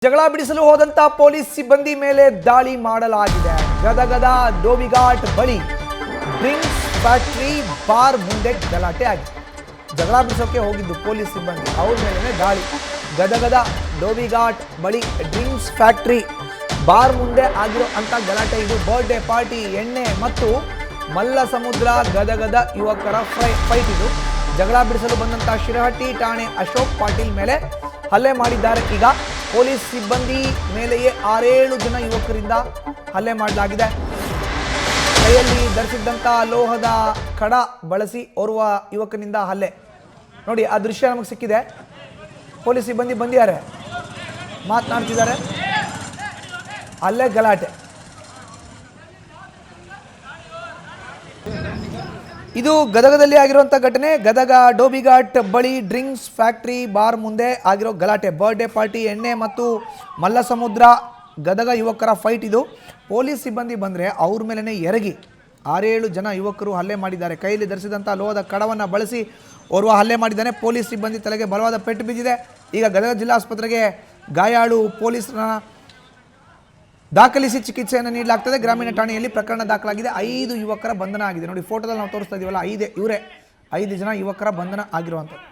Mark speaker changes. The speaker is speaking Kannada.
Speaker 1: ಜಗಳ ಬಿಡಿಸಲು ಹೋದಂತ ಪೊಲೀಸ್ ಸಿಬ್ಬಂದಿ ಮೇಲೆ ದಾಳಿ ಮಾಡಲಾಗಿದೆ. ಗದಗದ ಡೋಬಿಘಾಟ್ ಬಳಿ ಡ್ರಿಂಕ್ಸ್ ಫ್ಯಾಕ್ಟರಿ ಬಾರ್ ಮುಂದೆ ಗಲಾಟೆ ಆಗಿದೆ. ಜಗಳ ಬಿಡಿಸೋಕೆ ಹೋಗಿದ್ದು ಪೊಲೀಸ್ ಸಿಬ್ಬಂದಿ, ಅವ್ರ ಮೇಲೆ ದಾಳಿ. ಗದಗದ ಡೋಬಿಘಾಟ್ ಬಳಿ ಡ್ರಿಂಕ್ಸ್ ಫ್ಯಾಕ್ಟರಿ ಬಾರ್ ಮುಂದೆ ಆಗಿರೋ ಅಂತ ಗಲಾಟೆ ಇದು. ಬರ್ತ್ಡೇ ಪಾರ್ಟಿ, ಎಣ್ಣೆ ಮತ್ತು ಮಲ್ಲ ಸಮುದ್ರ ಗದಗದ ಯುವಕರ ಫೈಟ್ ಇದು. ಜಗಳ ಬಿಡಿಸಲು ಬಂದಂತ ಶಿರಹಟ್ಟಿ ಠಾಣೆ ಅಶೋಕ್ ಪಾಟೀಲ್ ಮೇಲೆ ಹಲ್ಲೆ ಮಾಡಿದ್ದಾರೆ. ಈಗ ಪೊಲೀಸ್ ಸಿಬ್ಬಂದಿ ಮೇಲೆಯೇ 6-7 ಜನ ಯುವಕರಿಂದ ಹಲ್ಲೆ ಮಾಡಲಾಗಿದೆ. ಕೈಯಲ್ಲಿ ಧರಿಸಿದ್ದಂಥ ಲೋಹದ ಕಡ ಬಳಸಿ ಓರ್ವ ಯುವಕನಿಂದ ಹಲ್ಲೆ. ನೋಡಿ, ಆ ದೃಶ್ಯ ನಮಗೆ ಸಿಕ್ಕಿದೆ. ಪೊಲೀಸ್ ಸಿಬ್ಬಂದಿ ಬಂದಿದ್ದಾರೆ, ಮಾತನಾಡ್ತಿದ್ದಾರೆ, ಅಲ್ಲೇ ಗಲಾಟೆ. ಇದು ಗದಗದಲ್ಲಿ ಆಗಿರುವಂಥ ಘಟನೆ. ಗದಗ ಡೋಬಿಘಾಟ್ ಬಳಿ ಡ್ರಿಂಕ್ಸ್ ಫ್ಯಾಕ್ಟರಿ ಬಾರ್ ಮುಂದೆ ಆಗಿರೋ ಗಲಾಟೆ. ಬರ್ತ್ಡೇ ಪಾರ್ಟಿ, ಎಣ್ಣೆ ಮತ್ತು ಮಲ್ಲ ಸಮುದ್ರ ಗದಗ ಯುವಕರ ಫೈಟ್ ಇದು. ಪೊಲೀಸ್ ಸಿಬ್ಬಂದಿ ಬಂದರೆ ಅವ್ರ ಮೇಲೇ ಎರಗಿ 6-7 ಜನ ಯುವಕರು ಹಲ್ಲೆ ಮಾಡಿದ್ದಾರೆ. ಕೈಯಲ್ಲಿ ಧರಿಸಿದಂಥ ಲೋಹದ ಕಡವನ್ನು ಬಳಸಿ ಓರ್ವ ಹಲ್ಲೆ ಮಾಡಿದ್ದಾನೆ. ಪೊಲೀಸ್ ಸಿಬ್ಬಂದಿ ತಲೆಗೆ ಬಲವಾದ ಪೆಟ್ಟು ಬಿದ್ದಿದೆ. ಈಗ ಗದಗ ಜಿಲ್ಲಾ ಆಸ್ಪತ್ರೆಗೆ ಗಾಯಾಳು ಪೊಲೀಸರನ್ನ ದಾಖಲಿಸಿ ಚಿಕಿತ್ಸೆಯನ್ನು ನೀಡಲಾಗ್ತದೆ. ಗ್ರಾಮೀಣ ಠಾಣೆಯಲ್ಲಿ ಪ್ರಕರಣ ದಾಖಲಾಗಿದೆ. 5 ಯುವಕರ ಬಂಧನ ಆಗಿದೆ. ನೋಡಿ, ಫೋಟೋದಲ್ಲಿ ನಾವು ತೋರಿಸ್ತಾ ಇದೀವಲ್ಲ, ಇವರೇ 5 ಜನ ಯುವಕರ ಬಂಧನ ಆಗಿರುವಂಥದ್ದು.